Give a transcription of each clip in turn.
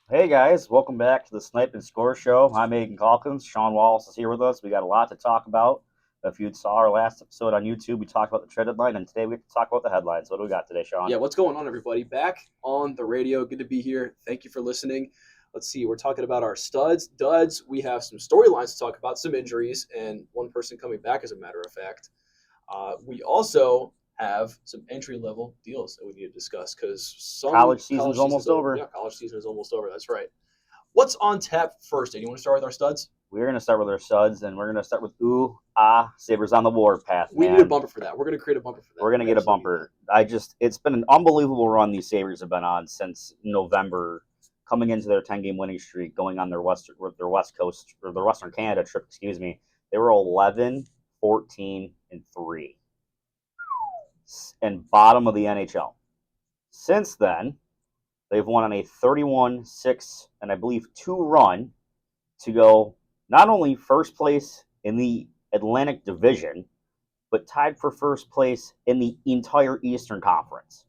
Hey guys, welcome back to the Snipe and Score show. I'm Aidan Calkins. Sean Wallace is here with us. We got a lot to talk about. If you saw our last episode on YouTube, we talked about the trade deadline, and today we have to talk about the headlines. What do we got today, Sean? Yeah, what's going on, everybody? Back on the radio. Good to be here. Thank you for listening. Let's see. We're talking about our studs, duds. We have some storylines to talk about, some injuries, and one person coming back, as a matter of fact. We also have some entry level deals that we need to discuss because some College season's college season's almost over. over. Yeah, college season is almost over. That's right. What's on tap first? Do you want to start with our studs? We're going to start with our studs, and we're going to start with Sabres on the warpath, We need a man. bumper for that. We're going to create a bumper for that. We're going to We get a absolutely need that. bumper. It's been an unbelievable run these Sabres have been on since November, coming into their 10-game winning streak, going on their West Coast, or their Western Canada trip, excuse me. They were 11, 14, and 3. And bottom of the NHL. Since then, they've won on a 31-6 and I believe 2 run to go not only first place in the Atlantic Division, but tied for first place in the entire Eastern Conference.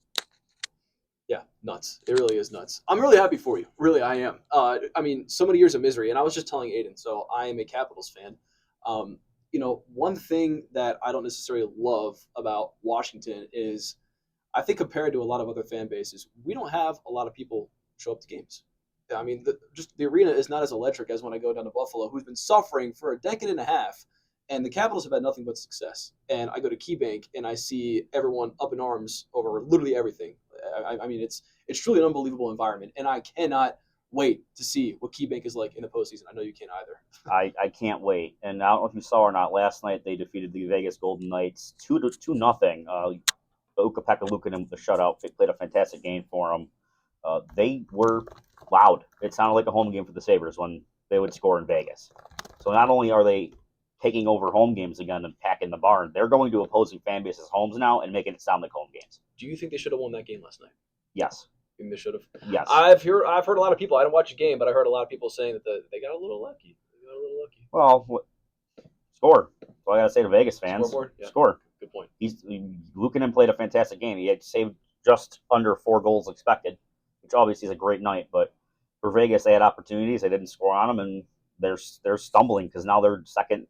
Yeah, nuts. It really is nuts. I'm really happy for you. Really, I am. I mean, so many years of misery, and I was just telling Aiden. So I am a Capitals fan. One thing that I don't necessarily love about Washington is, I think compared to a lot of other fan bases, we don't have a lot of people show up to games. I mean, just the arena is not as electric as when I go down to Buffalo, who's been suffering for a decade and a half, and the Capitals have had nothing but success. And I go to KeyBank and I see everyone up in arms over literally everything. I mean, it's truly an unbelievable environment, and I cannot wait to see what KeyBank is like in the postseason. I know you can't either. I can't wait. And I don't know if you saw or not, last night they defeated the Vegas Golden Knights 2 nothing. Ukko-Pekka Luukkonen with the shutout. They played a fantastic game for them. They were loud. It sounded like a home game for the Sabres when they would score in Vegas. So not only are they taking over home games again and packing the barn, they're going to opposing fan bases' homes now and making it sound like home games. Do you think they should have won that game last night? Yes. I think they should have. Yes. I've heard a lot of people. I didn't watch the game, but I heard a lot of people saying that they got a little lucky. They got a little lucky. Well, score. That's all I got to say to Vegas fans. Scoreboard? Yeah. Score. Good point. Luukkonen played a fantastic game. He had saved just under 4 goals expected, which obviously is a great night. But for Vegas, they had opportunities. They didn't score on them, and they're stumbling because now they're second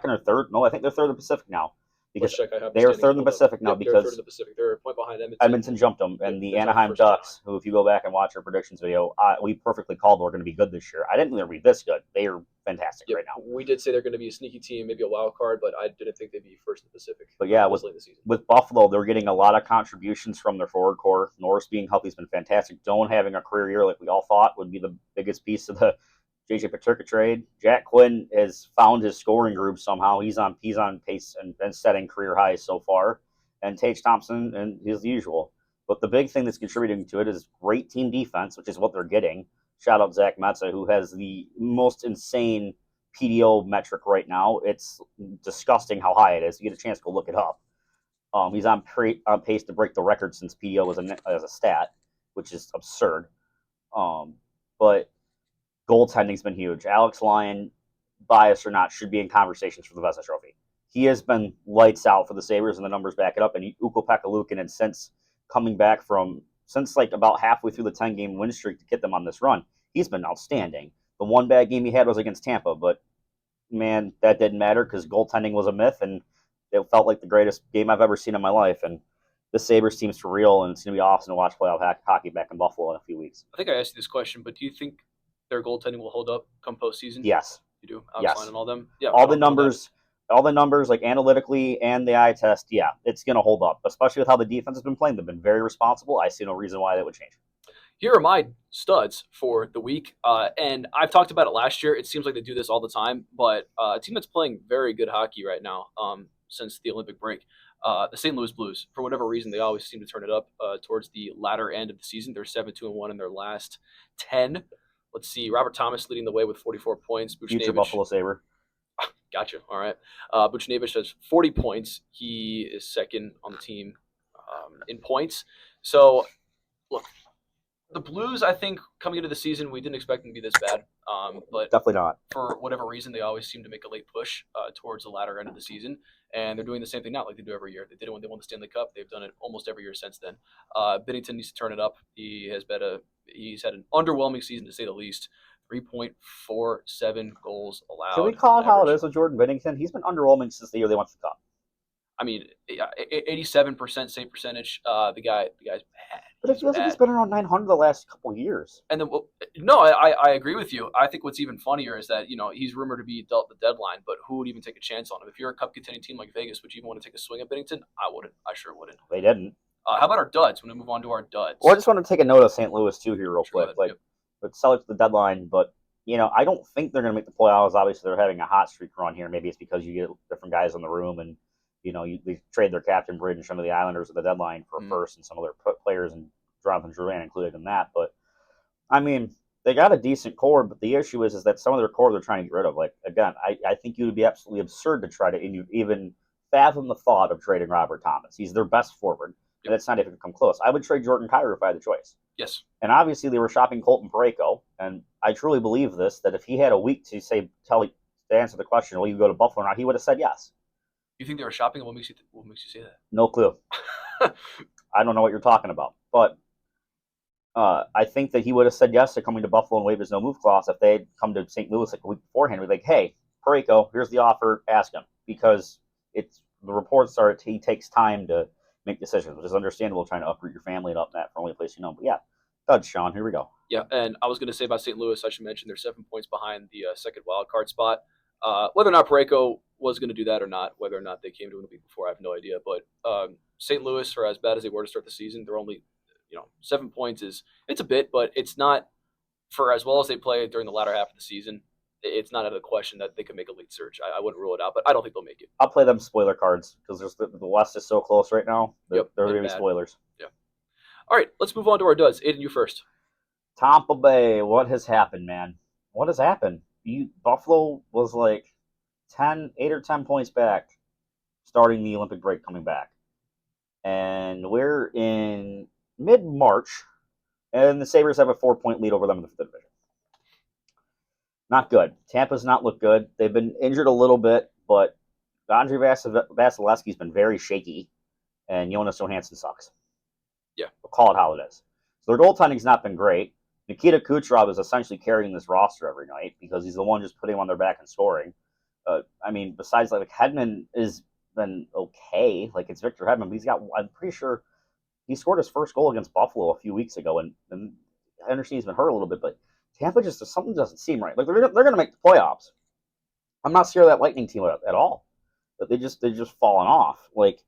or third. No, I think they're third in the Pacific now because Let's check. I have they are third in the Pacific now Yep, they're third in because the Pacific. They're a point behind Edmonton. Edmonton jumped them, and the they're tied for Anaheim first spot. Ducks, who, if you go back and watch our predictions video, we perfectly called were going to be good this year. I didn't think they'd be this good. They are fantastic Yep. right now. We did say they're going to be a sneaky team, maybe a wild card, but I didn't think they'd be first in the Pacific. But yeah, late in the season. with Buffalo, they're getting a lot of contributions from their forward core. Norris being healthy has been fantastic. Doan having a career year like we all thought would be the biggest piece of the JJ Peterka trade. Jack Quinn has found his scoring groove somehow. He's on pace and setting career highs so far. And Tage Thompson and his usual. But the big thing that's contributing to it is great team defense, which is what they're getting. Shout out Zach Metza, who has the most insane PDO metric right now. It's disgusting how high it is. You get a chance to go look it up. He's on pace to break the record since PDO was as a stat, which is absurd. But goaltending's been huge. Alex Lyon, biased or not, should be in conversations for the Vezina Trophy. He has been lights out for the Sabres, and the numbers back it up. And Ukko-Pekka Luukkonen, since like about halfway through the 10-game win streak to get them on this run, he's been outstanding. The one bad game he had was against Tampa, but man, that didn't matter because goaltending was a myth, and it felt like the greatest game I've ever seen in my life. And the Sabres team's for real, and it's going to be awesome to watch playoff hockey back in Buffalo in a few weeks. I think I asked you this question, but do you think their goaltending will hold up come postseason? Yes. You do? Yes. And all them? Yeah. All the numbers, like analytically and the eye test, yeah, it's going to hold up, especially with how the defense has been playing. They've been very responsible. I see no reason why that would change. Here are my studs for the week. And I've talked about it last year. It seems like they do this all the time, but a team that's playing very good hockey right now since the Olympic break, the St. Louis Blues. For whatever reason, they always seem to turn it up towards the latter end of the season. They're 7-2-1 in their last 10. Let's see. Robert Thomas leading the way with 44 points. Future Buffalo Sabre. Gotcha. All right. Buchnevich has 40 points. He is second on the team in points. So, look, The Blues, I think, coming into the season, we didn't expect them to be this bad. But Definitely not. for whatever reason, they always seem to make a late push towards the latter end of the season, and they're doing the same thing now, like they do every year. They did it when they won the Stanley Cup. They've done it almost every year since then. Binnington needs to turn it up. He's had an underwhelming season to say the least. 3.47 goals allowed. Can we call it how it average. is with Jordan Binnington? He's been underwhelming since the year they won the cup. I mean, 87% save percentage. The guy's bad. But it feels like he's been around 900 the last couple of years. And then, no, I agree with you. I think what's even funnier is that he's rumored to be dealt the deadline, but who would even take a chance on him? If you're a cup contending team like Vegas, would you even want to take a swing at Binnington? I wouldn't. I sure wouldn't. They didn't. How about our duds? When we move on to our duds. Well, I just want to take a note of St. Louis too here real quick. Like, yep. But sell it to the deadline, but I don't think they're going to make the playoffs. Obviously, they're having a hot streak run here. Maybe it's because you get different guys in the room, and they trade their captain Bridge and some of the Islanders at the deadline for first, and some of their players, and Jonathan Drouin included in that. But I mean, they got a decent core, but the issue is that some of their core they're trying to get rid of. Like again, I think it would be absolutely absurd to try to even fathom the thought of trading Robert Thomas. He's their best forward. And it's not even come close. I would trade Jordan Kyrou if I had the choice. Yes. And obviously they were shopping Colton Parayko, and I truly believe this, that if he had a week to answer the question, will you go to Buffalo or not, he would have said yes. You think they were shopping? What makes you say that? No clue. I don't know what you're talking about. But I think that he would have said yes to coming to Buffalo and waive his no-move clause if they had come to St. Louis like a week beforehand. We'd be like, hey, Parayko, here's the offer, ask him. Because the reports are he takes time to make decisions, which is understandable, trying to uproot your family and up that for only a place you know. But yeah, Dud, Sean, here we go. Yeah, and I was going to say about St. Louis, I should mention they're 7 points behind the second wild card spot. Whether or not Parayko was going to do that or not, whether or not they came to it a week before, I have no idea. But St. Louis, for as bad as they were to start the season, they're only 7 points it's a bit, but it's not for as well as they play during the latter half of the season. It's not out of the question that they could make a late surge. I wouldn't rule it out, but I don't think they'll make it. I'll play them spoiler cards because the West is so close right now. They're going to be spoilers. Yeah. All right, let's move on to our duds. Aidan, you first. Tampa Bay, what has happened, man? What has happened? Buffalo was like 8 or 10 points back starting the Olympic break coming back. And we're in mid-March, and the Sabres have a 4-point lead over them in the fifth division. Not good. Tampa's not looked good. They've been injured a little bit, but Andre Vasilevsky's been very shaky, and Jonas Johansson sucks. Yeah. We'll call it how it is. So their goaltending's not been great. Nikita Kucherov is essentially carrying this roster every night because he's the one just putting them on their back and scoring. Besides, like Hedman has been okay. Like, it's Victor Hedman, but I'm pretty sure he scored his first goal against Buffalo a few weeks ago, and I understand he's been hurt a little bit, but Tampa something doesn't seem right. Like they're going to make the playoffs. I'm not scared of that Lightning team at all. But they're just falling off. Like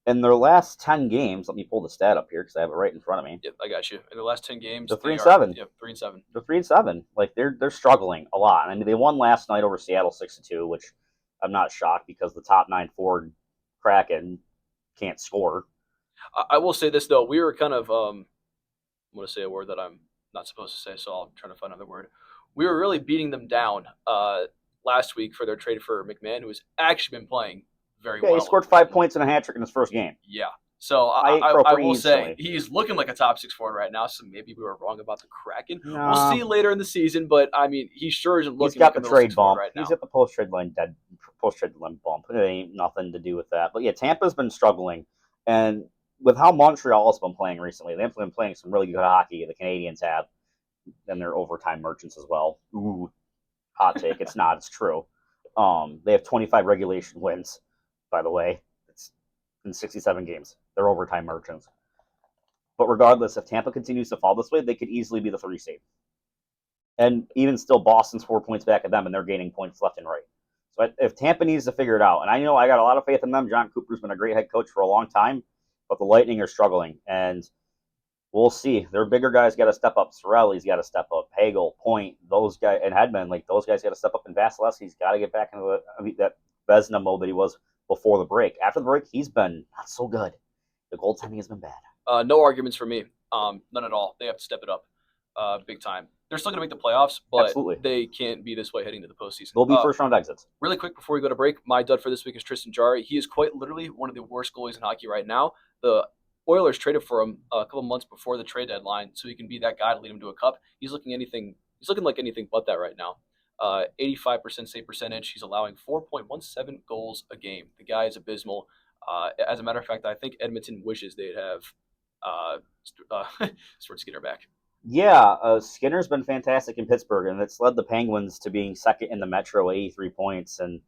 in their last 10 games, let me pull the stat up here because I have it right in front of me. Yep, I got you. In the last 10 games, they're 3-7. Yep, 3-7. They're 3-7. Like they're struggling a lot. I mean, they won last night over Seattle 6-2, which I'm not shocked because the top 9 forward Kraken can't score. I will say this though, we were kind of I'm going to say a word that I'm not supposed to say, so I'll try to find another word. We were really beating them down last week for their trade for McMahon, who has actually been playing very well. He scored 5 points and a hat trick in his first game. Yeah. So I will say he's looking like a top 6 forward right now, so maybe we were wrong about the Kraken. No. We'll see later in the season, but I mean, he sure isn't looking like a trade bump right now. He's got the post-trade line bump. It ain't nothing to do with that. But yeah, Tampa's been struggling, and with how Montreal's been playing recently, they've been playing some really good hockey. The Canadians have, and they're overtime merchants as well. Ooh, hot take. It's not. It's true. They have 25 regulation wins, by the way. It's in 67 games. They're overtime merchants. But regardless, if Tampa continues to fall this way, they could easily be the 3 seed. And even still, Boston's 4 points back of them, and they're gaining points left and right. So if Tampa needs to figure it out, and I know I got a lot of faith in them. John Cooper's been a great head coach for a long time. But the Lightning are struggling, and we'll see. Their bigger guys got to step up. Sorelli's got to step up. Hagel, Point, those guys, and Hedman, like those guys got to step up. And Vasilevsky's got to get back into that Vezina mode that he was before the break. After the break, he's been not so good. The goaltending has been bad. No arguments for me. None at all. They have to step it up big time. They're still going to make the playoffs, but Absolutely. They can't be this way heading to the postseason. They'll be first-round exits. Really quick before we go to break, my dud for this week is Tristan Jarry. He is quite literally one of the worst goalies in hockey right now. The Oilers traded for him a couple months before the trade deadline, so he can be that guy to lead him to a cup. He's looking anything. He's looking like anything but that right now. 85% save percentage. He's allowing 4.17 goals a game. The guy is abysmal. As a matter of fact, I think Edmonton wishes they'd have Stuart Skinner back. Yeah, Skinner's been fantastic in Pittsburgh, and it's led the Penguins to being second in the Metro, 83 points, and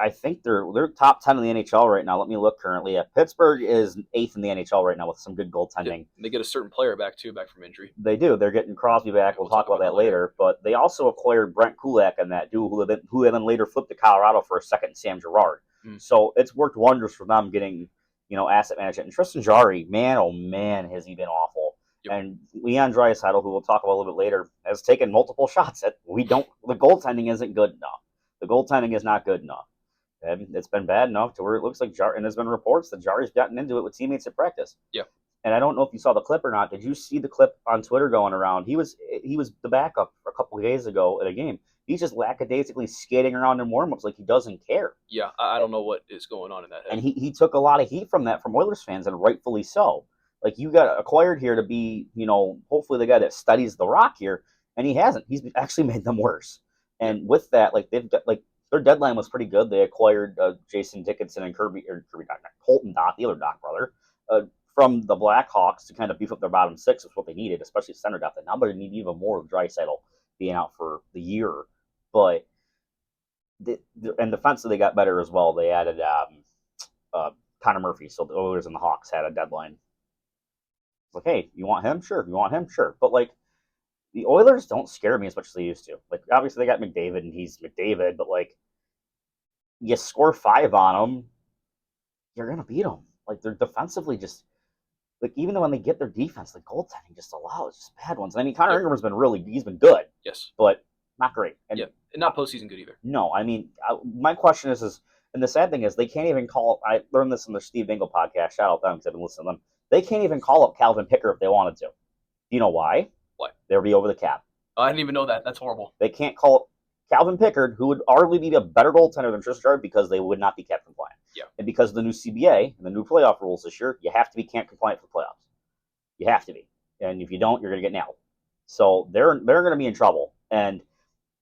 I think they're top 10 in the NHL right now. Let me look currently. Yeah, Pittsburgh is eighth in the NHL right now with some good goaltending. Yeah, they get a certain player back too, back from injury. They do. They're getting Crosby back. Yeah, we'll talk about that later. But they also acquired Brent Kulak and that dude who then later flipped to Colorado for a second, Sam Girard. So it's worked wonders for them getting asset management. And Tristan Jarry, man, oh man, has he been awful. Yep. And Leon Draisaitl, who we'll talk about a little bit later, has taken multiple shots. The goaltending isn't good enough. The goaltending is not good enough. And it's been bad enough to where it looks like and there's been reports that Jarry's gotten into it with teammates at practice. Yeah. And I don't know if you saw the clip or not. Did you see the clip on Twitter going around? He was the backup a couple of days ago at a game. He's just lackadaisically skating around in warm-ups like he doesn't care. Yeah, I don't know what is going on in that head. And he took a lot of heat from that from Oilers fans, and rightfully so. Like, you got acquired here to be, hopefully the guy that studies the rock here, and he hasn't. He's actually made them worse. And with that, they've got, their deadline was pretty good. They acquired Jason Dickinson and Colton Dach, the other Dach brother, from the Blackhawks to kind of beef up their bottom six. Is what they needed, especially center depth. And now they need even more of Draisaitl being out for the year. But and defensively they got better as well. They added Connor Murphy, so the Oilers and the Hawks had a deadline. It's like, hey, you want him? Sure. You want him? Sure. But the Oilers don't scare me as much as they used to. Obviously they got McDavid and he's McDavid, but you score 5 on them, you're gonna beat them. They're defensively just even when they get their defense, the goaltending just allows just bad ones. And I mean, Connor Ingram's been he's been good. Yes, but not great. And not postseason good either. No, I mean, my question is, and the sad thing is, they can't even call. I learned this in the Steve Dingle podcast. Shout out them because I've been listening to them. They can't even call up Calvin Picker if they wanted to. Do you know why? Why? They'll be over the cap. Oh, I didn't even know that. That's horrible. They can't call up Calvin Pickard, who would arguably be a better goaltender than Tristan Jarry, because they would not be cap compliant. Yeah. And because of the new CBA and the new playoff rules this year, you have to be cap compliant for playoffs. You have to be, and if you don't, you're going to get nailed. So they're going to be in trouble. And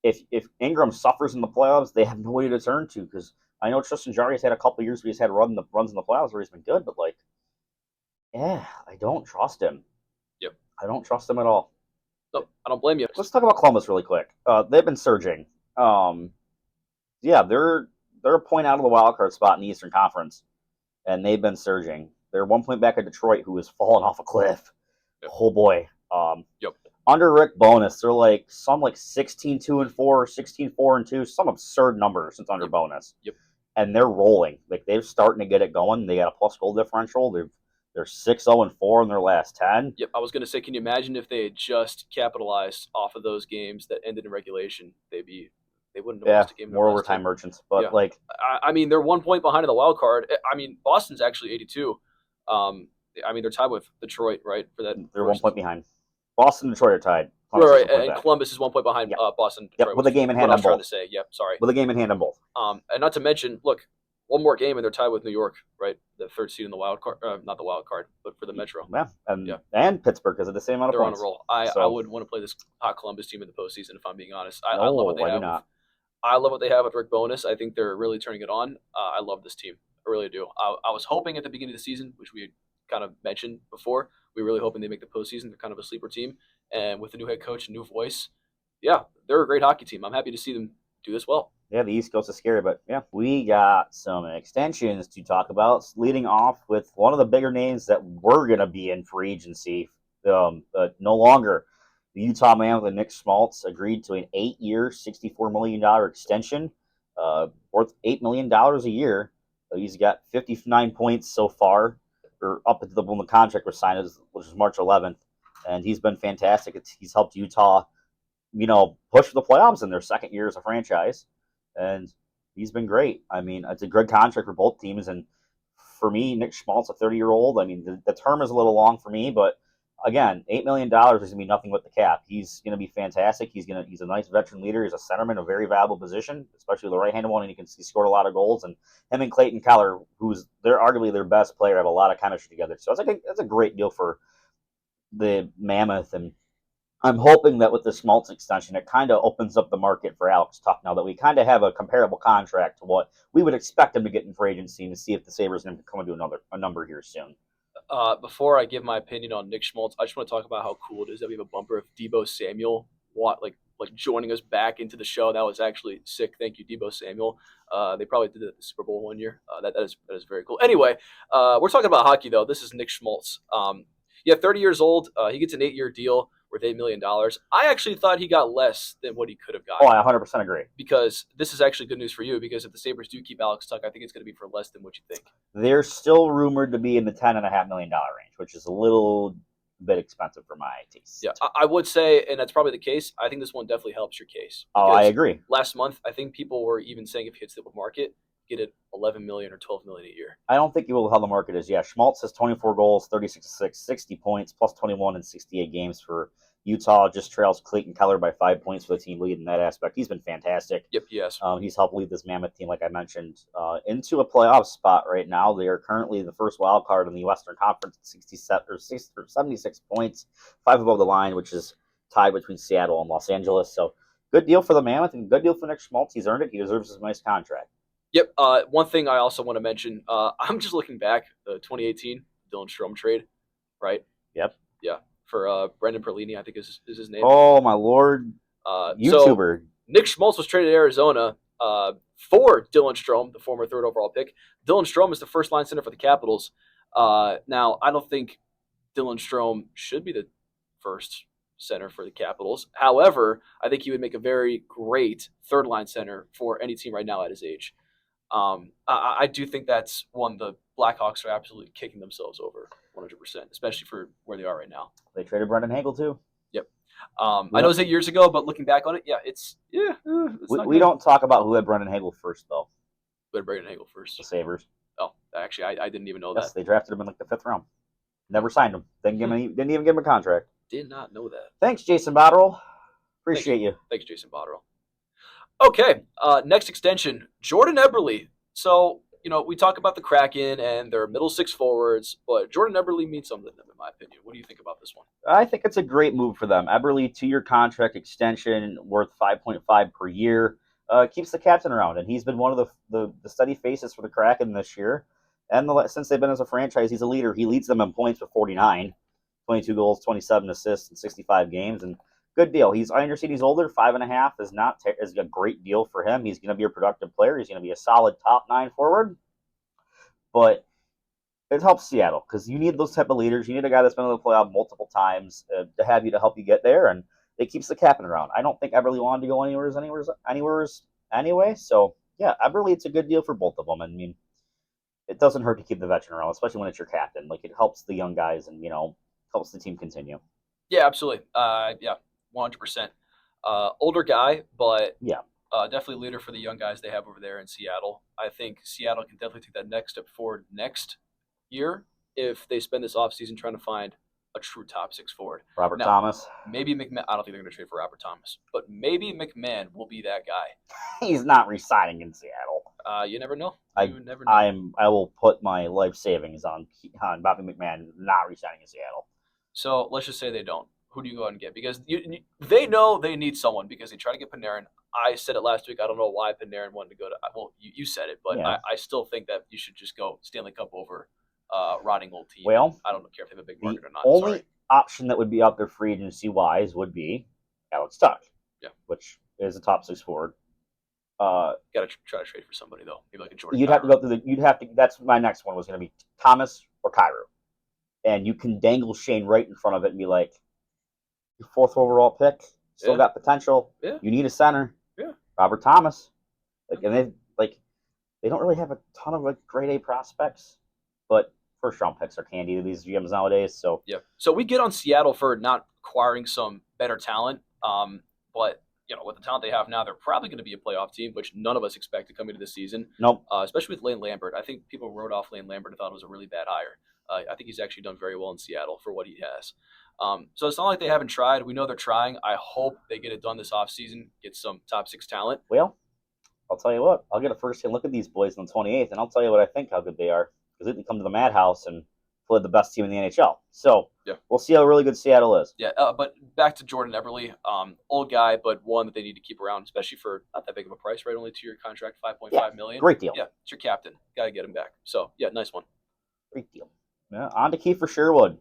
if Ingram suffers in the playoffs, they have nobody to turn to, because I know Tristan Jarry has had a couple of years where he's had runs in the playoffs where he's been good, but I don't trust him. Yep. I don't trust him at all. No, I don't blame you. Let's talk about Columbus really quick. They've been surging. They're a point out of the wild card spot in the Eastern Conference, and they've been surging. They're 1 point back at Detroit, who has fallen off a cliff. Yep. Oh boy. Yep. Under Rick Bowness, they're 16-2-4, 16-4-2, some absurd number since under Bowness. Yep. And they're rolling. They're starting to get it going. They got a plus goal differential. They're 6-0-4 in their last 10. Yep. I was going to say, can you imagine if they had just capitalized off of those games that ended in regulation? They wouldn't have lost a game. More overtime merchants. But I mean, they're 1 point behind in the wild card. I mean, Boston's actually 82. I mean, they're tied with Detroit, right? For that, they're 1 point behind. Boston and Detroit are tied. Right, and Columbus is 1 point behind Boston. Detroit. Yep, with a game in hand on both. Trying to say, sorry. With a game in hand on both. And not to mention, look, one more game and they're tied with New York, right? The third seed in the wild card, not the wild card, but for the Metro. Yeah, and Pittsburgh because of the same amount of points. They're on a roll. I would want to play this hot Columbus team in the postseason if I'm being honest. I love what they have. I love what they have with Rick Bowness. I think they're really turning it on. I love this team. I really do. I was hoping at the beginning of the season, which we kind of mentioned before, we were really hoping they make the postseason. They're kind of a sleeper team. And with the new head coach and new voice, they're a great hockey team. I'm happy to see them do this well. Yeah, the East Coast is scary, but we got some extensions to talk about, leading off with one of the bigger names that were going to be in free agency, but no longer. The Utah man with Nick Schmaltz agreed to an 8-year, $64 million extension, worth $8 million a year. He's got 59 points so far, or up until when the contract was signed, which was March 11th, and he's been fantastic. He's helped Utah, push for the playoffs in their second year as a franchise, and he's been great. I mean, it's a good contract for both teams, and for me, Nick Schmaltz, a 30-year-old, I mean, the term is a little long for me, but again, $8 million is gonna be nothing with the cap. He's gonna be fantastic. He's a nice veteran leader. He's a centerman, a very valuable position, especially the right-handed one, and he scored a lot of goals. And him and Clayton Keller, who's they're arguably their best player, have a lot of chemistry together. So that's a great deal for the Mammoth. And I'm hoping that with the Schmaltz extension, it kind of opens up the market for Alex Tuck now that we kind of have a comparable contract to what we would expect him to get in free agency, and to see if the Sabres can come into a number here soon. Before I give my opinion on Nick Schmaltz, I just want to talk about how cool it is that we have a bumper of Deebo Samuel, joining us back into the show. That was actually sick. Thank you, Deebo Samuel. They probably did it at the Super Bowl one year. That is very cool. Anyway, we're talking about hockey though. This is Nick Schmaltz. 30 years old. He gets an 8-year deal worth $8 million. I actually thought he got less than what he could have gotten. Oh, I 100% agree. Because this is actually good news for you, because if the Sabres do keep Alex Tuck, I think it's going to be for less than what you think. They're still rumored to be in the $10.5 million range, which is a little bit expensive for my taste. Yeah, I would say, and that's probably the case, I think this one definitely helps your case. Oh, I agree. Last month, I think people were even saying if he hits the market, get it $11 million or $12 million a year. I don't think you will how the market is. Yeah, Schmaltz has 24 goals, 36 assists, 60 points, plus 21 in 68 games for Utah. Just trails Clayton Keller by 5 points for the team lead in that aspect. He's been fantastic. Yep, yes. He's helped lead this Mammoth team, like I mentioned, into a playoff spot right now. They are currently the first wild card in the Western Conference, 76 points, 5 above the line, which is tied between Seattle and Los Angeles. So good deal for the Mammoth and good deal for Nick Schmaltz. He's earned it. He deserves his nice contract. Yep. One thing I also want to mention, I'm just looking back, the 2018 Dylan Strome trade, right? Yep. Yeah. For Brendan Perlini, I think is his name. Oh, my Lord. YouTuber. So Nick Schmaltz was traded to Arizona for Dylan Strome, the former 3rd overall pick. Dylan Strome is the first line center for the Capitals. Now, I don't think Dylan Strome should be the first center for the Capitals. However, I think he would make a very great 3rd line center for any team right now at his age. I do think that's one the Blackhawks are absolutely kicking themselves over 100%, especially for where they are right now. They traded Brendan Hagel too. Yep. I know it was 8 years ago, but looking back on it, it's we don't talk about who had Brendan Hagel first though. Who had Brendan Hagel first? The Sabres. Oh, actually, I didn't even know yes, that. They drafted him in like the 5th round. Never signed him. Didn't even give him a contract. Did not know that. Thanks, Jason Botterill. Appreciate you. Thanks, Jason Botterill. Okay, next extension, Jordan Eberle. So, we talk about the Kraken and their middle 6 forwards, but Jordan Eberle means something to them, in my opinion. What do you think about this one? I think it's a great move for them. Eberle, 2-year contract extension worth $5.5 per year. Keeps the captain around, and he's been one of the steady faces for the Kraken this year. And since they've been as a franchise, he's a leader. He leads them in points with 49, 22 goals, 27 assists in 65 games, and good deal. I understand he's older. 5.5 is a great deal for him. He's going to be a productive player. He's going to be a solid top 9 forward. But it helps Seattle because you need those type of leaders. You need a guy that's been in the playoff multiple times to help you get there, and it keeps the captain around. I don't think Eberle wanted to go anywhere anyway. So yeah, Eberle, it's a good deal for both of them. I mean, it doesn't hurt to keep the veteran around, especially when it's your captain. Like, it helps the young guys and helps the team continue. Yeah, absolutely. 100%. Older guy, but yeah, definitely leader for the young guys they have over there in Seattle. I think Seattle can definitely take that next step forward next year if they spend this offseason trying to find a true top 6 forward. Robert Thomas. Maybe McMahon. I don't think they're going to trade for Robert Thomas, but maybe McMahon will be that guy. He's not re-signing in Seattle. You never know. Never know. I will put my life savings on Bobby McMahon not re-signing in Seattle. So let's just say they don't. Who do you go out and get? Because they know they need someone because they try to get Panarin. I said it last week. I don't know why Panarin wanted to go to. Well, you said it, but yeah. I still think that you should just go Stanley Cup over rotting old team. Well, I don't care if they have a big market or not. The only option that would be out there free agency wise would be Alex Tuck. Yeah, which is a top 6 forward. Got to try to trade for somebody though. Maybe like a Jordan. You'd have to go through That's my next one was going to be Thomas or Kyrou, and you can dangle Shane Wright in front of it and be like, your 4th overall pick still got potential. Yeah. You need a center. Yeah. Robert Thomas. And they don't really have a ton of grade A prospects, but first round picks are candy to these GMs nowadays. So yeah. So we get on Seattle for not acquiring some better talent. But with the talent they have now, they're probably going to be a playoff team, which none of us expected coming into the season. Nope. Especially with Lane Lambert. I think people wrote off Lane Lambert and thought it was a really bad hire. I think he's actually done very well in Seattle for what he has. So it's not like they haven't tried. We know they're trying. I hope they get it done this offseason, get some top six talent. Well, I'll tell you what. I'll get a first-hand look at these boys on the 28th, and I'll tell you what I think how good they are because they can come to the Madhouse and play the best team in the NHL. So Yeah. we'll see how really good Seattle is. Yeah, but back to Jordan Eberle, old guy, but one that they need to keep around, especially for not that big of a price, right? Only 2 year contract, $5.5 million. Great deal. Yeah, it's your captain. Got to get him back. So yeah, nice one. Great deal. Yeah, on to Kiefer Sherwood.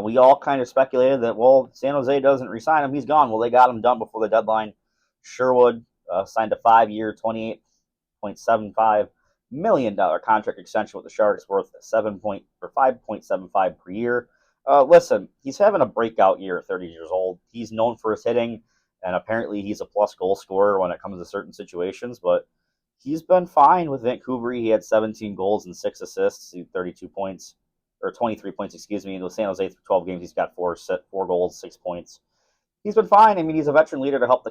We all kind of speculated that, well, San Jose doesn't resign him. He's gone. Well, they got him done before the deadline. Sherwood signed a 5-year, $28.75 million contract extension with the Sharks worth 5.75 per year. Listen, he's having a breakout year at 30 years old. He's known for his hitting, and apparently he's a plus goal scorer when it comes to certain situations, but he's been fine with Vancouver. He had 17 goals and 6 assists, 32 points, or 23 points, excuse me. In San Jose, through 12 games, he's got 4 goals, 6 points. He's been fine. I mean, he's a veteran leader to help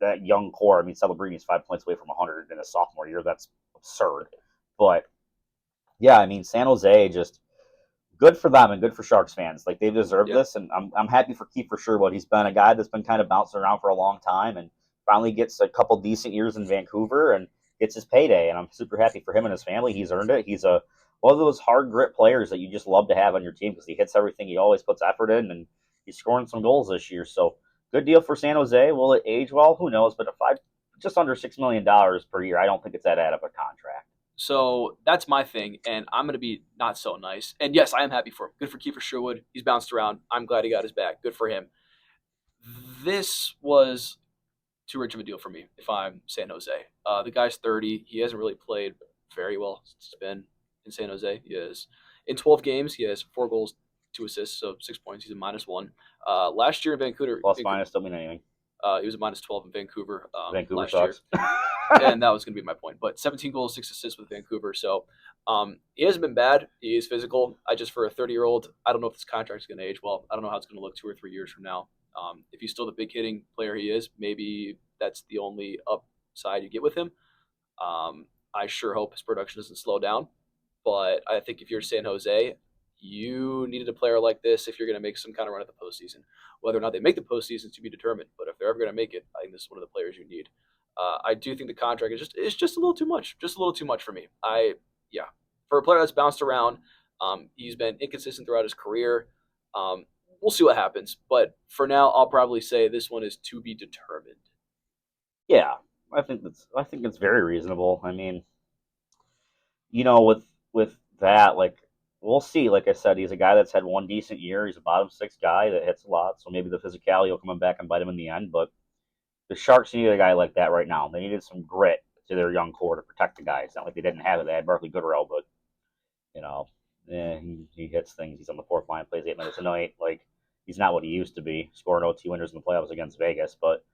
that young core. I mean, Celebrini 5 points away from 100 in his sophomore year. That's absurd. But, yeah, I mean, San Jose just good for them and good for Sharks fans. Like, they deserve this, and I'm happy for Kiefer Sherwood. He's been a guy that's been kind of bouncing around for a long time and finally gets a couple decent years in Vancouver and gets his payday, and I'm super happy for him and his family. He's earned it. He's one of those hard grit players that you just love to have on your team because he hits everything. He always puts effort in, and he's scoring some goals this year. So good deal for San Jose. Will it age well? Who knows? But just under $6 million per year, I don't think it's that out of a contract. So that's my thing, and I'm going to be not so nice. And yes, I am happy for him. Good for Kiefer Sherwood. He's bounced around. I'm glad he got his back. Good for him. This was too rich of a deal for me if I'm San Jose. The guy's 30. He hasn't really played very well since he's been in San Jose. He is in 12 games. He has 4 goals, 2 assists, so 6 points. He's a -1. Last year in Vancouver, Plus minus don't mean anything. He was a -12 in Vancouver. Vancouver last sucks. year. And that was going to be my point. But 17 goals, 6 assists with Vancouver. So he hasn't been bad. He is physical. For a 30-year-old, I don't know if this contract is going to age well. I don't know how it's going to look 2 or 3 years from now. If he's still the big hitting player he is, maybe that's the only upside you get with him. I sure hope his production doesn't slow down. But I think if you're San Jose, you needed a player like this if you're going to make some kind of run at the postseason. Whether or not they make the postseason to be determined, but if they're ever going to make it, I think this is one of the players you need. I do think the contract is just a little too much, for me. For a player that's bounced around, he's been inconsistent throughout his career. We'll see what happens, but for now, I'll probably say this one is to be determined. Yeah, I think it's very reasonable. I mean, with that, like we'll see. Like I said, he's a guy that's had one decent year. He's a bottom 6 guy that hits a lot, so maybe the physicality will come back and bite him in the end. But the Sharks needed a guy like that right now. They needed some grit to their young core to protect the guys. Not like they didn't have it. They had Barkley Goodrow, but you know, he hits things. He's on the 4th line, plays 8 minutes a night. Like he's not what he used to be. Scoring OT winners in the playoffs against Vegas, but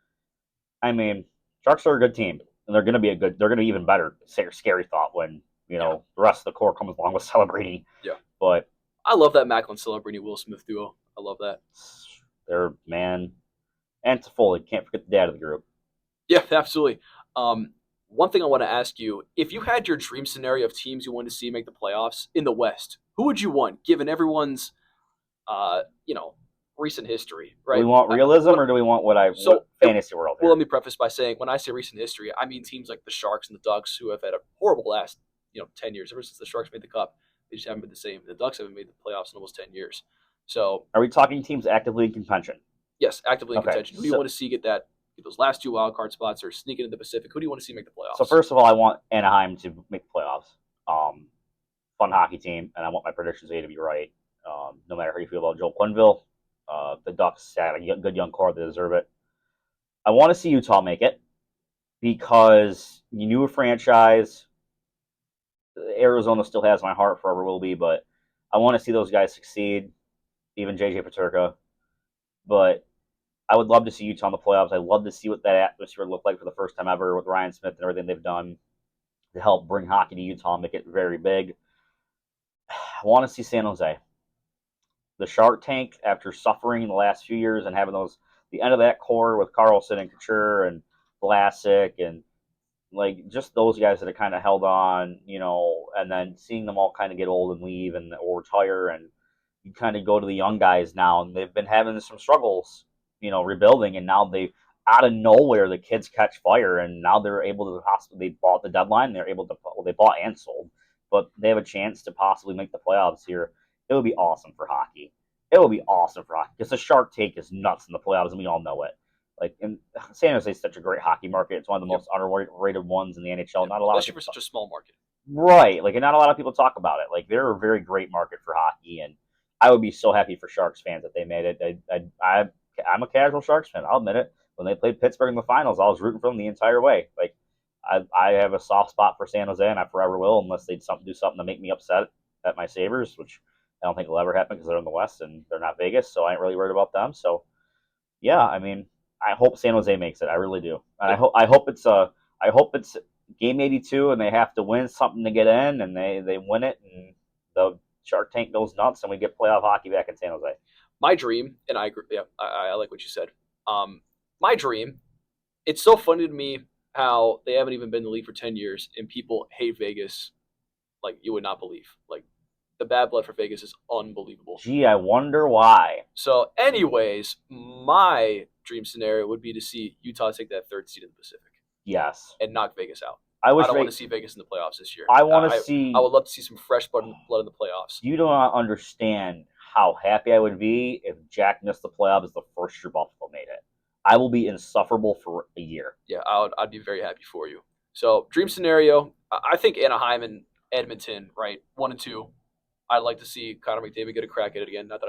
I mean, Sharks are a good team, and they're going to be They're going to be even better. Scary thought when the rest of the core comes along with Celebrini. Yeah, but I love that Macklin Celebrini Will Smith duo. I love that. They're man and Toffoli. Can't forget the dad of the group. Yeah, absolutely. One thing I want to ask you: if you had your dream scenario of teams you wanted to see make the playoffs in the West, who would you want? Given everyone's, recent history, right? Do we want realism or do we want what fantasy world? Well, let me preface by saying when I say recent history, I mean teams like the Sharks and the Ducks who have had a horrible last 10 years. Ever since the Sharks made the Cup, they just haven't been the same. The Ducks haven't made the playoffs in almost 10 years. So, are we talking teams actively in contention? Yes, actively in contention. Who do you want to see get those last 2 wild card spots or sneak into the Pacific? Who do you want to see make the playoffs? So first of all, I want Anaheim to make the playoffs. Fun hockey team, and I want my predictions to be right. No matter how you feel about Joel Quenneville, the Ducks had a good young core. They deserve it. I want to see Utah make it because you knew a franchise. Arizona still has my heart, forever will be, but I want to see those guys succeed, even JJ Peterka. But I would love to see Utah in the playoffs. I'd love to see what that atmosphere looked like for the first time ever with Ryan Smith and everything they've done to help bring hockey to Utah and make it very big. I want to see San Jose. The Shark Tank, after suffering the last few years and having the end of that core with Carlson and Couture and Vlasic and like just those guys that have kind of held on, and then seeing them all kind of get old and leave or retire and you kind of go to the young guys now, and they've been having some struggles, rebuilding, and now they out of nowhere the kids catch fire, and now they're able to possibly they bought the deadline, they're able to they bought and sold, but they have a chance to possibly make the playoffs here. It would be awesome for hockey. It would be awesome for hockey because the Shark take is nuts in the playoffs, and we all know it. Like, and San Jose is such a great hockey market. It's one of the most underrated ones in the NHL. Not a lot, especially for such a small market. right? Like, and not a lot of people talk about it. Like, they're a very great market for hockey, and I would be so happy for Sharks fans that they made it. I'm a casual Sharks fan. I'll admit it. When they played Pittsburgh in the finals, I was rooting for them the entire way. Like, I have a soft spot for San Jose, and I forever will, unless they do something to make me upset at my Sabres, which I don't think will ever happen because they're in the West and they're not Vegas, so I ain't really worried about them. So, yeah, I mean, I hope San Jose makes it. I really do, and I hope it's game 82 and they have to win something to get in, and they win it, and the Shark Tank goes nuts, and we get playoff hockey back in San Jose. My dream, and I agree. Yeah, I like what you said. My dream. It's so funny to me how they haven't even been in the league for 10 years, and people hate Vegas like you would not believe. Like the bad blood for Vegas is unbelievable. Gee, I wonder why. So, anyways, my dream scenario would be to see Utah take that third seed in the Pacific Yes, and knock Vegas out. I I don't want to see Vegas in the playoffs this year. I want to see. I would love to see some fresh blood in the playoffs. You do not understand how happy I would be if Jack missed the playoffs the first year Buffalo made it. I will be insufferable for a year. Yeah, I'd be very happy for you. So, dream scenario, I think Anaheim and Edmonton, right, 1 and 2. I'd like to see Connor McDavid get a crack at it again. Not that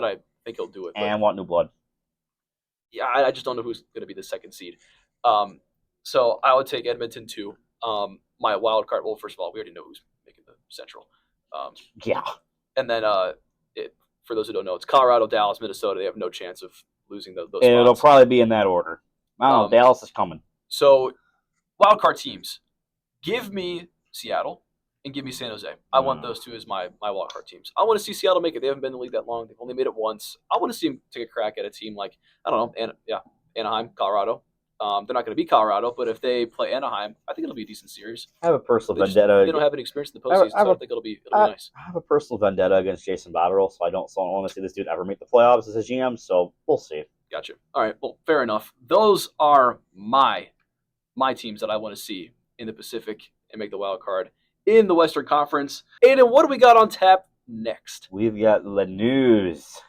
I think he'll do it. And want new blood. Yeah, I just don't know who's going to be the second seed. So I would take Edmonton 2. My wild card. Well, first of all, we already know who's making the Central. Yeah. And then for those who don't know, it's Colorado, Dallas, Minnesota. They have no chance of losing those. It'll probably be in that order. I don't know. Dallas is coming. So wild card teams. Give me Seattle and give me San Jose. I want those two as my wild card teams. I want to see Seattle make it. They haven't been in the league that long. They've only made it once. I want to see them take a crack at a team like, I don't know, Anaheim, Colorado. They're not going to be Colorado, but if they play Anaheim, I think it'll be a decent series. I have a personal vendetta. They don't have any experience in the postseason, so I think it'll be nice. I have a personal vendetta against Jason Botterill, so I don't want to see this dude ever make the playoffs as a GM, so we'll see. Gotcha. All right, well, fair enough. Those are my teams that I want to see in the Pacific and make the wild card in the Western Conference. Aidan, what do we got on tap next? We've got the news.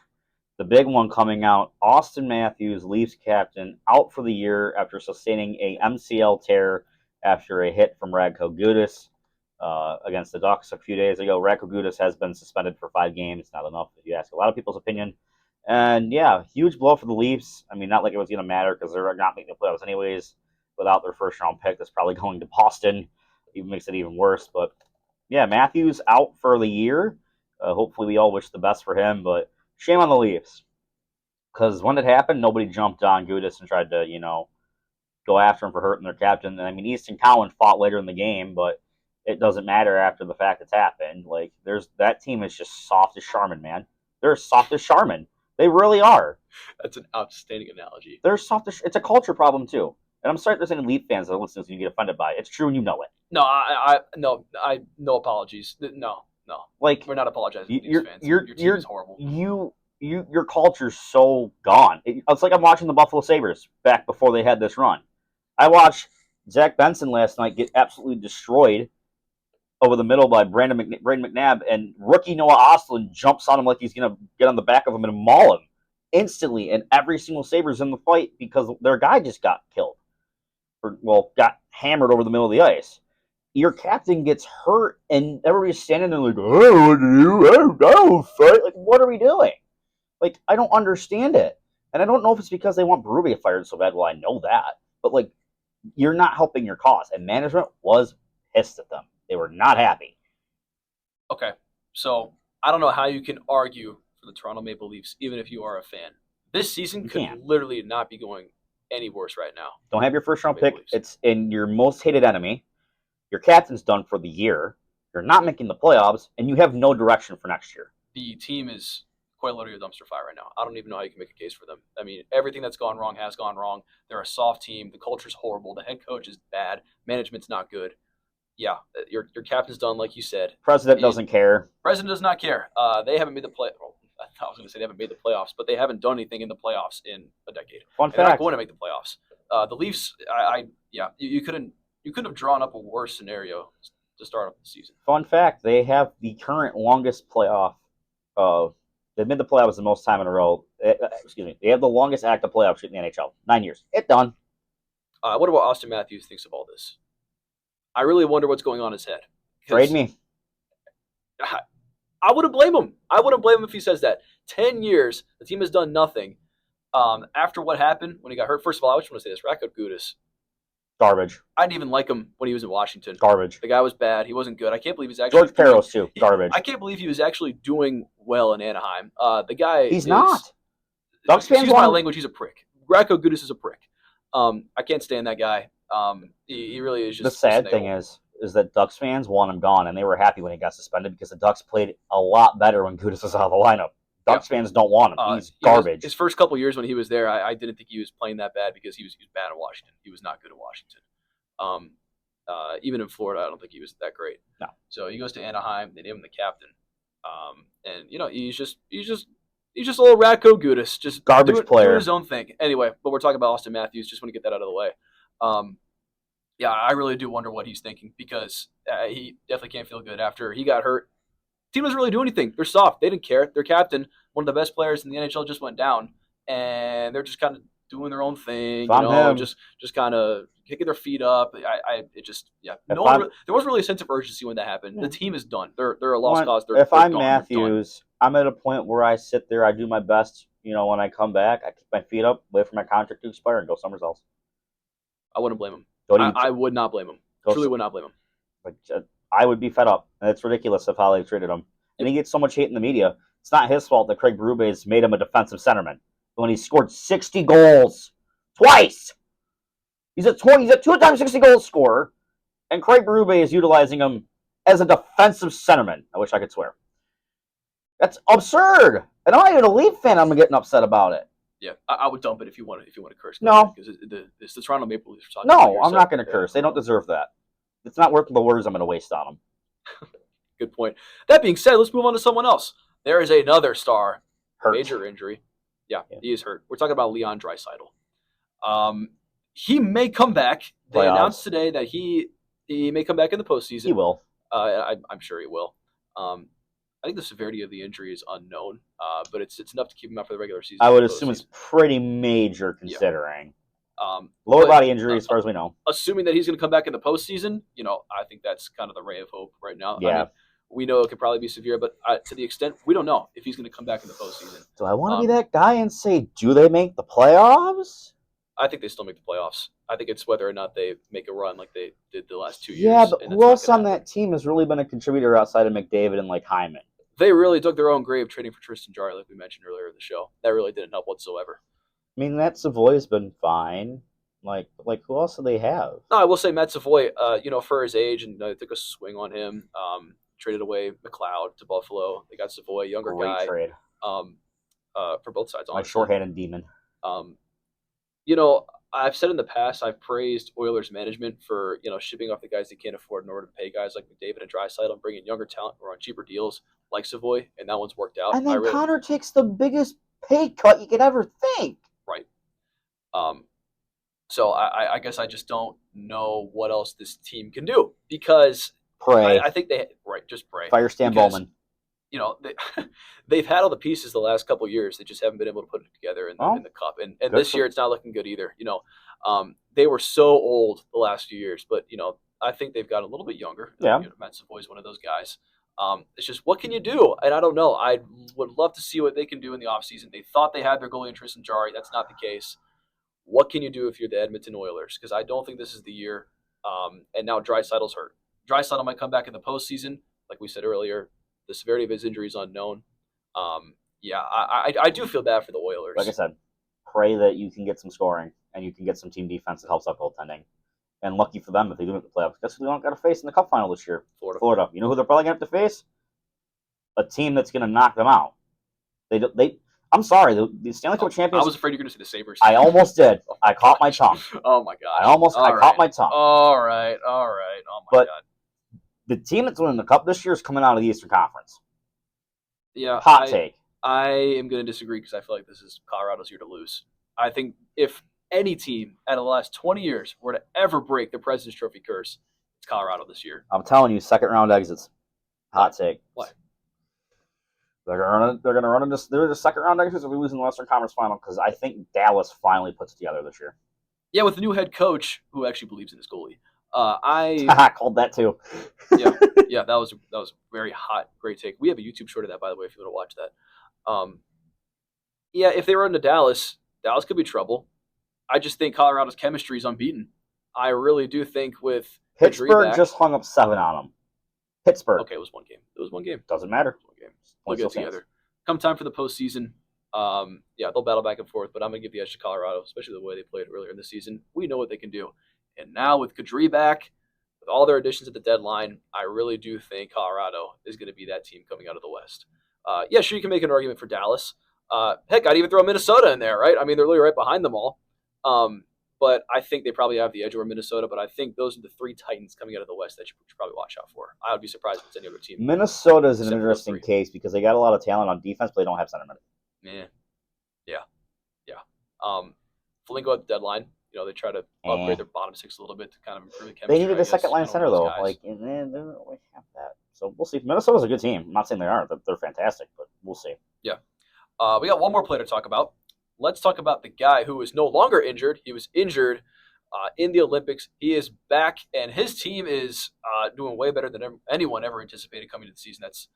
The big one coming out, Austin Matthews, Leafs captain, out for the year after sustaining a MCL tear after a hit from Radko Gudas against the Ducks a few days ago. Radko Gudas has been suspended for 5 games. Not enough, if you ask a lot of people's opinion. And, yeah, huge blow for the Leafs. I mean, not like it was going to matter because they're not making the playoffs anyways. Without their first-round pick, that's probably going to Boston. It makes it even worse. But, yeah, Matthews out for the year. Hopefully we all wish the best for him, but shame on the Leafs. Because when it happened, nobody jumped on Gudas and tried to, go after him for hurting their captain. And, I mean, Easton Cowan fought later in the game, but it doesn't matter after the fact it's happened. Like, that team is just soft as Charmin, man. They're soft as Charmin. They really are. That's an outstanding analogy. They're soft as... It's a culture problem, too. And I'm sorry if there's any Leaf fans that are listening to you get offended by it. It's true and you know it. No, no apologies. No. Like, we're not apologizing to these fans. Your team is horrible. Your culture's so gone. It's like I'm watching the Buffalo Sabres back before they had this run. I watched Zach Benson last night get absolutely destroyed over the middle by Brandon McNabb, and rookie Noah Ostlund jumps on him like he's going to get on the back of him and maul him instantly, and every single Sabres in the fight because their guy just got killed. Got hammered over the middle of the ice. Your captain gets hurt, and everybody's standing there like, oh, what do you? Oh, fight. Like, what are we doing? Like, I don't understand it. And I don't know if it's because they want Berube fired so bad. Well, I know that. But, like, you're not helping your cause. And management was pissed at them. They were not happy. Okay. So, I don't know how you can argue for the Toronto Maple Leafs, even if you are a fan. This season could literally not be going any worse right now. Don't have your first-round pick. It's in your most hated enemy. Your captain's done for the year. You're not making the playoffs, and you have no direction for next year. The team is quite literally a dumpster fire right now. I don't even know how you can make a case for them. I mean, everything that's gone wrong has gone wrong. They're a soft team. The culture's horrible. The head coach is bad. Management's not good. yeah, your captain's done, like you said. President doesn't care. President does not care. They haven't made the play. Well, I was going to say they haven't made the playoffs, but they haven't done anything in the playoffs in a decade. Fun And they're not fact. going to make the playoffs. The Leafs, you couldn't have drawn up a worse scenario to start off the season. Fun fact. They have the current longest playoff. They've made the playoffs the most time in a row. Excuse me. They have the longest active playoff streak in the NHL. 9 years. It's done. What about Austin Matthews thinks of all this? I really wonder what's going on in his head. Trade me. I wouldn't blame him. I wouldn't blame him if he says that. 10 years, the team has done nothing. After what happened when he got hurt, first of all, I just want to say this. Radko Gudas. Garbage. I didn't even like him when he was in Washington. Garbage. The guy was bad. He wasn't good. I can't believe he's actually George Peros, too. Garbage. I can't believe he was actually doing well in Anaheim. The guy He's not. Ducks fans excuse my language, he's a prick. Radko Gudas is a prick. I can't stand that guy. He really is just the sad thing is that Ducks fans want him gone, and they were happy when he got suspended because the Ducks played a lot better when Gudas was out of the lineup. Ducks fans don't want him. He's garbage. His first couple years when he was there, I didn't think he was playing that bad because he was bad in Washington. He was not good in Washington. Even in Florida, I don't think he was that great. No. So he goes to Anaheim. They name him the captain. And he's just a little Radko Gudas, just garbage player, doing his own thing. Anyway, but we're talking about Austin Matthews. Just want to get that out of the way. Yeah, I really do wonder what he's thinking because he definitely can't feel good after he got hurt. Team doesn't really do anything. They're soft. They didn't care. Their captain, one of the best players in the NHL, just went down, and they're just kind of doing their own thing. Just kind of kicking their feet up. There wasn't really a sense of urgency when that happened. Yeah. The team is done. They're a lost cause. If I'm Matthews, I'm at a point where I sit there, I do my best. When I come back, I kick my feet up, wait for my contract to expire, and go somewhere else. I wouldn't blame him. I would not blame him. Truly would not blame him. I would be fed up. And it's ridiculous of how they treated him. And he gets so much hate in the media. It's not his fault that Craig Berube made him a defensive centerman when he scored 60 goals twice. He's a 2-time 60 goal scorer, and Craig Berube is utilizing him as a defensive centerman. I wish I could swear. That's absurd. And I'm not even a Leaf fan. I'm getting upset about it. Yeah, I would dump it if you want to curse. No, because it's the Toronto Maple Leafs. No, I'm not going to curse. They don't deserve that. It's not worth the words I'm going to waste on them. Good point. That being said, let's move on to someone else. There is another star. Hurt. Major injury. Yeah, he is hurt. We're talking about Leon Draisaitl. He may come back. They announced today that he may come back in the postseason. He will. I'm sure he will. I think the severity of the injury is unknown, but it's enough to keep him out for the regular season. I would assume it's pretty major considering. Yeah. Lower body injury, as far as we know. Assuming that he's going to come back in the postseason, I think that's kind of the ray of hope right now. Yeah. We know it could probably be severe, but to the extent we don't know if he's going to come back in the postseason. Do I want to be that guy and say, do they make the playoffs? I think they still make the playoffs. I think it's whether or not they make a run like they did the last 2 years. Yeah, but who else on that team has really been a contributor outside of McDavid and Hyman? They really dug their own grave trading for Tristan Jarry, like we mentioned earlier in the show. That really didn't help whatsoever. I mean, Matt Savoy's been fine. Like who else do they have? No, I will say Matt Savoy, for his age, and they took a swing on him. Traded away McLeod to Buffalo. They got Savoy, younger guy. Trade. For both sides, honestly. My shorthanded demon. I've said in the past, I've praised Oilers management for, shipping off the guys they can't afford in order to pay guys like McDavid and Draisaitl and bringing younger talent who are on cheaper deals like Savoy, and that one's worked out. And then Connor takes the biggest pay cut you could ever think. Right. So I guess I just don't know what else this team can do because pray. I think just pray. Fire Stan Bowman. They've had all the pieces the last couple of years. They just haven't been able to put it together in the cup. And this year it's not looking good either. They were so old the last few years, but I think they've got a little bit younger. Yeah. Matt Savoy's one of those guys. It's just what can you do? And I don't know. I would love to see what they can do in the offseason. They thought they had their goalie in Tristan Jarry. That's not the case. What can you do if you're the Edmonton Oilers? Because I don't think this is the year. And now Draisaitl's hurt. Draisaitl might come back in the postseason, like we said earlier. The severity of his injury is unknown. I do feel bad for the Oilers. Like I said, pray that you can get some scoring and you can get some team defense that helps out goaltending. And lucky for them if they do make the playoffs. Guess who they don't got to face in the Cup final this year? Florida. You know who they're probably going to have to face? A team that's going to knock them out. I'm sorry, the Stanley Cup champions. I was afraid you were going to say the Sabres. I almost did. I caught my tongue. Oh my god. I caught my tongue. All right. Oh my god. The team that's winning the Cup this year is coming out of the Eastern Conference. Yeah, Hot take. I am going to disagree because I feel like this is Colorado's year to lose. I think if any team out of the last 20 years were to ever break the President's Trophy curse, it's Colorado this year. I'm telling you, second round exits. Hot take. Why? They're gonna run into they're the second round exits if we lose in the Western Conference Final because I think Dallas finally puts it together this year. Yeah, with the new head coach who actually believes in his goalie. I called that too. yeah, that was a very hot, great take. We have a YouTube short of that, by the way, if you want to watch that. Yeah, if they run to Dallas, Dallas could be trouble. I just think Colorado's chemistry is unbeaten. I really do think with Pittsburgh just hung up 7 on them. Pittsburgh. Okay, it was one game. Doesn't matter. One game. We'll get together. Come time for the postseason, yeah, they'll battle back and forth, but I'm going to give the edge to Colorado, especially the way they played earlier in the season. We know what they can do. And now with Kadri back, with all their additions at the deadline, I really do think Colorado is going to be that team coming out of the West. Yeah, sure, you can make an argument for Dallas. Heck, I'd even throw Minnesota in there, right? I mean, they're really right behind them all. But I think they probably have the edge over Minnesota. But I think those are the 3 Titans coming out of the West that you should probably watch out for. I would be surprised if it's any other team. Minnesota is an interesting case because they got a lot of talent on defense, but they don't have centermen. Yeah. Foligno at the deadline. You know, they try to upgrade their bottom 6 a little bit to kind of improve the chemistry. They needed a second line center though. Like, they don't really have that. So we'll see. Minnesota's a good team. I'm not saying they aren't. They're fantastic, but we'll see. Yeah. We got one more player to talk about. Let's talk about the guy who is no longer injured. He was injured in the Olympics. He is back, and his team is doing way better than anyone ever anticipated coming to the season. That's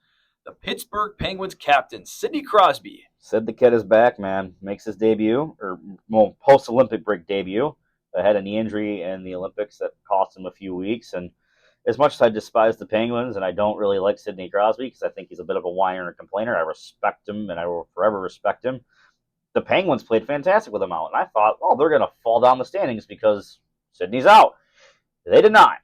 the Pittsburgh Penguins captain, Sidney Crosby. Sid the kid is back, man. Makes his debut, or post-Olympic break debut. Had a knee injury in the Olympics that cost him a few weeks. And as much as I despise the Penguins, and I don't really like Sidney Crosby because I think he's a bit of a whiner and complainer, I respect him, and I will forever respect him. The Penguins played fantastic with him out, and I thought, well, they're going to fall down the standings because Sidney's out. They did not.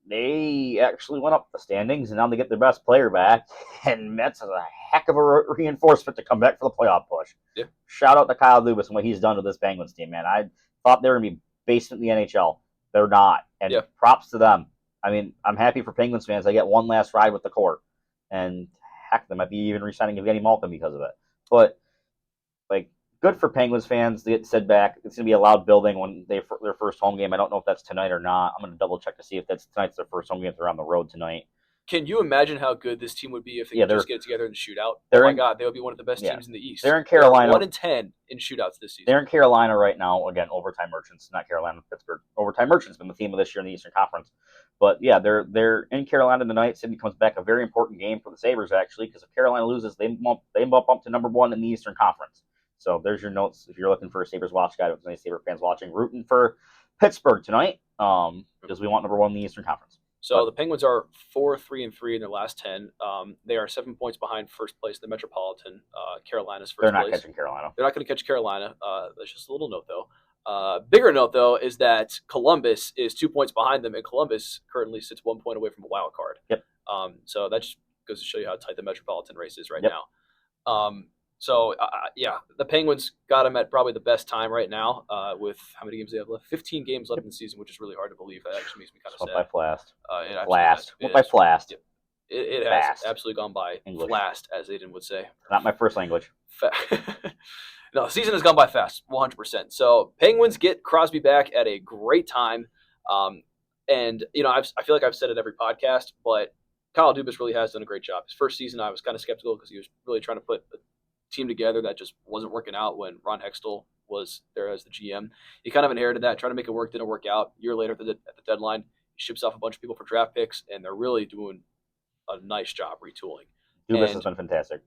They actually went up the standings, and now they get their best player back, and that's a heck of a reinforcement to come back for the playoff push. Yeah. Shout out to Kyle Dubas and what he's done to this Penguins team, man. I thought they were going to be basement in the NHL. They're not, and props to them. I mean, I'm happy for Penguins fans. They get one last ride with the core, and heck, they might be even re-signing Evgeny Malkin because of it. But, like, good for Penguins fans to get Sid back. It's going to be a loud building when their first home game. I don't know if that's tonight or not. I'm going to double check to see if that's tonight's their first home game if they're on the road tonight. Can you imagine how good this team would be if they could just get together in the shootout? Oh my God, they would be one of the best teams in the East. They're in Carolina. 1-10 in shootouts this season. They're in Carolina right now. Again, overtime merchants, not Carolina, Pittsburgh. Overtime merchants been the theme of this year in the Eastern Conference. But yeah, they're in Carolina tonight. Sydney comes back, a very important game for the Sabres actually, because if Carolina loses, they bump up to number 1 in the Eastern Conference. So there's your notes if you're looking for a Sabres watch guide. If there's any Sabres fans watching, rooting for Pittsburgh tonight, because we want number 1 in the Eastern Conference. So the Penguins are 4-3-3 in their last 10. They are 7 points behind first place in the Metropolitan. Carolina's first place. They're not catching Carolina. They're not going to catch Carolina. That's just a little note, though. Bigger note, though, is that Columbus is 2 points behind them, and Columbus currently sits 1 point away from a wild card. Yep. So that just goes to show you how tight the Metropolitan race is right now. So, the Penguins got them at probably the best time right now with how many games they have left? 15 games left in the season, which is really hard to believe. That actually makes me kind of sad. By Flast. Went by Flast. Yep. It has absolutely gone by Flast, as Aidan would say. Not my first language. No, the season has gone by fast, 100%. So, Penguins get Crosby back at a great time. And, I feel like I've said it every podcast, but Kyle Dubas really has done a great job. His first season, I was kind of skeptical because he was really trying to put a team together that just wasn't working out when Ron Hextall was there as the GM. He kind of inherited that, tried to make it work, didn't work out. A year later at the deadline, he ships off a bunch of people for draft picks, and they're really doing a nice job retooling. Dubas has been fantastic.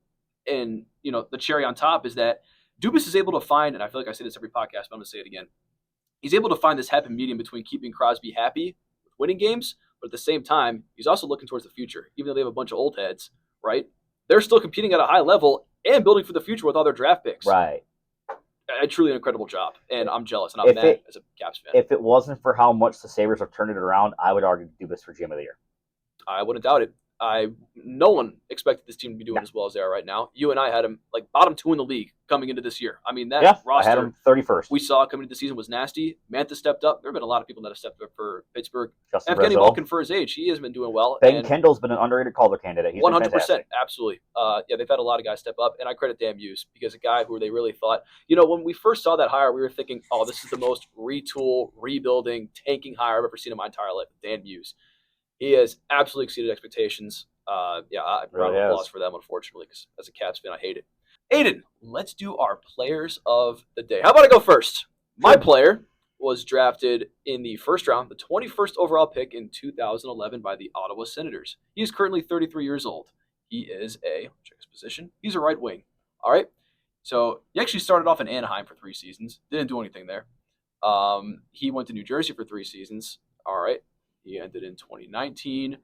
And, the cherry on top is that Dubas is able to find, and I feel like I say this every podcast, but I'm going to say it again. He's able to find this happy medium between keeping Crosby happy with winning games, but at the same time, he's also looking towards the future. Even though they have a bunch of old heads, right? They're still competing at a high level and building for the future with all their draft picks. Right. A truly incredible job, and I'm jealous, and I'm mad as a Caps fan. If it wasn't for how much the Sabres have turned it around, I would argue Dubas for GM of the Year. I wouldn't doubt it. No one expected this team to be doing as well as they are right now. You and I had them like bottom 2 in the league coming into this year. I mean, that I roster had him 31st. we saw coming into the season was nasty. Manta stepped up. There have been a lot of people that have stepped up for Pittsburgh. Justin Evgeny Brazil. Malkin, for his age, he has been doing well. Ben and Kendall's been an underrated Calder candidate. He's 100%, absolutely. They've had a lot of guys step up, and I credit Dan Muse because a guy who they really thought, when we first saw that hire, we were thinking, oh, this is the most retool, rebuilding, tanking hire I've ever seen in my entire life. Dan Muse. He has absolutely exceeded expectations. I round of applause for them, unfortunately, because as a Caps fan, I hate it. Aiden, let's do our players of the day. How about I go first? My player was drafted in the first round, the 21st overall pick in 2011 by the Ottawa Senators. He is currently 33 years old. He is check his position, he's a right wing. All right. So he actually started off in Anaheim for 3 seasons. Didn't do anything there. He went to New Jersey for 3 seasons. All right. He ended in 2019.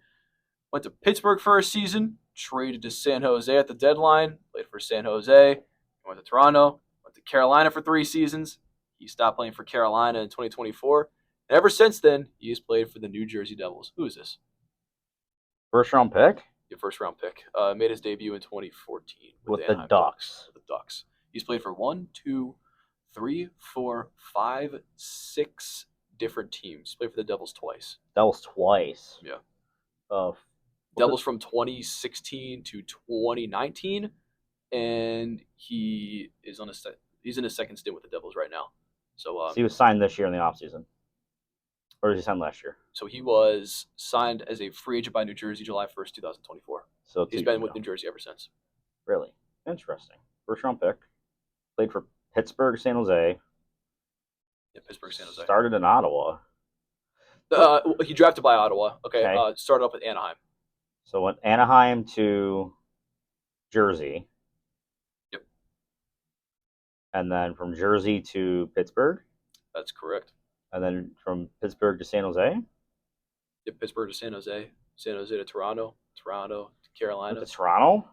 Went to Pittsburgh for a season. Traded to San Jose at the deadline. Played for San Jose. Went to Toronto. Went to Carolina for 3 seasons. He stopped playing for Carolina in 2024. And ever since then, he has played for the New Jersey Devils. Who is this? First round pick? Your first round pick. Made his debut in 2014 with the Ducks. With the Ducks. He's played for 1, 2, 3, 4, 5, 6 different teams. Played for the Devils twice. Devils twice. Yeah. Devils from 2016 to 2019, and he's in his second stint with the Devils right now. So he was signed this year in the offseason. Or did he sign last year? So he was signed as a free agent by New Jersey July 1st, 2024. So he's been with New Jersey ever since. Really? Interesting. First round pick. Played for Pittsburgh, San Jose. Yeah, Pittsburgh, San Jose. Started in Ottawa. He drafted by Ottawa. Okay. Started off with Anaheim. So went Anaheim to Jersey. Yep. And then from Jersey to Pittsburgh. That's correct. And then from Pittsburgh to San Jose. Yep, Pittsburgh to San Jose. San Jose to Toronto. Toronto to Carolina. Went to Toronto?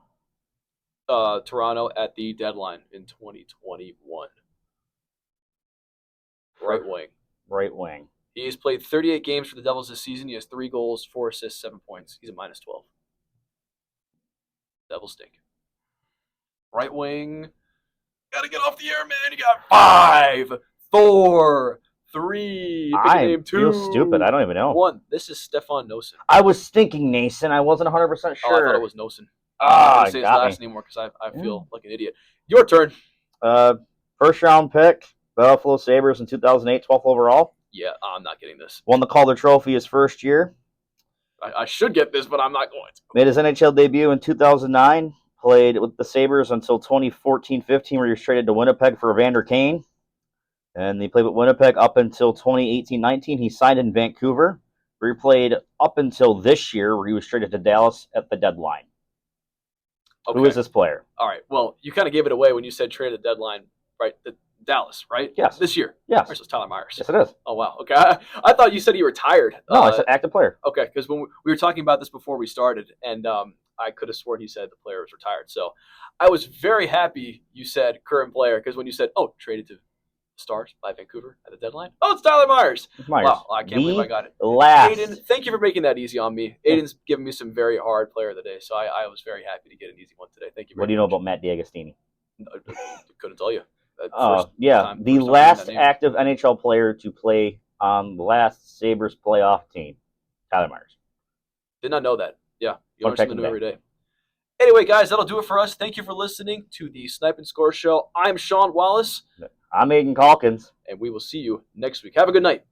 Toronto at the deadline in 2021. Right wing. Right wing. He has played 38 games for the Devils this season. He has 3 goals, 4 assists, 7 points. He's a -12. Devils stink. Right wing. Gotta get off the air, man. You got 5, 4, 3. I feel stupid. I don't even know. 1. This is Stefan Noesen. I was thinking Nason. I wasn't 100% sure. I thought it was Noesen. I don't say his last name anymore because I feel like an idiot. Your turn. First round pick, Buffalo Sabres in 2008, 12th overall. Yeah, I'm not getting this. Won the Calder Trophy his first year. I should get this, but I'm not going to. Made his NHL debut in 2009. Played with the Sabres until 2014-15, where he was traded to Winnipeg for Evander Kane. And he played with Winnipeg up until 2018-19. He signed in Vancouver, where he played up until this year, where he was traded to Dallas at the deadline. Okay. Who is this player? All right. Well, you kind of gave it away when you said trade at the deadline, right? Dallas, right? Yes. This year? Yes. So it's Tyler Myers. Yes, it is. Oh, wow. Okay. I thought you said he retired. No, I said active player. Okay, because when we were talking about this before we started, and I could have sworn he said the player was retired. So I was very happy you said current player, because when you said, traded to Stars by Vancouver at the deadline. Oh, it's Tyler Myers. Wow, I can't believe I got it. Aiden, thank you for making that easy on me. Aiden's given me some very hard player of the day, so I was very happy to get an easy one today. Thank you very much. What do you know about Matt D'Agostini? Couldn't tell you. The last active NHL player to play on the last Sabres playoff team, Tyler Myers. Did not know that. Yeah, you learn something new every day. Anyway, guys, that'll do it for us. Thank you for listening to the Snipe and Score show. I'm Sean Wallace. I'm Aidan Calkins. And we will see you next week. Have a good night.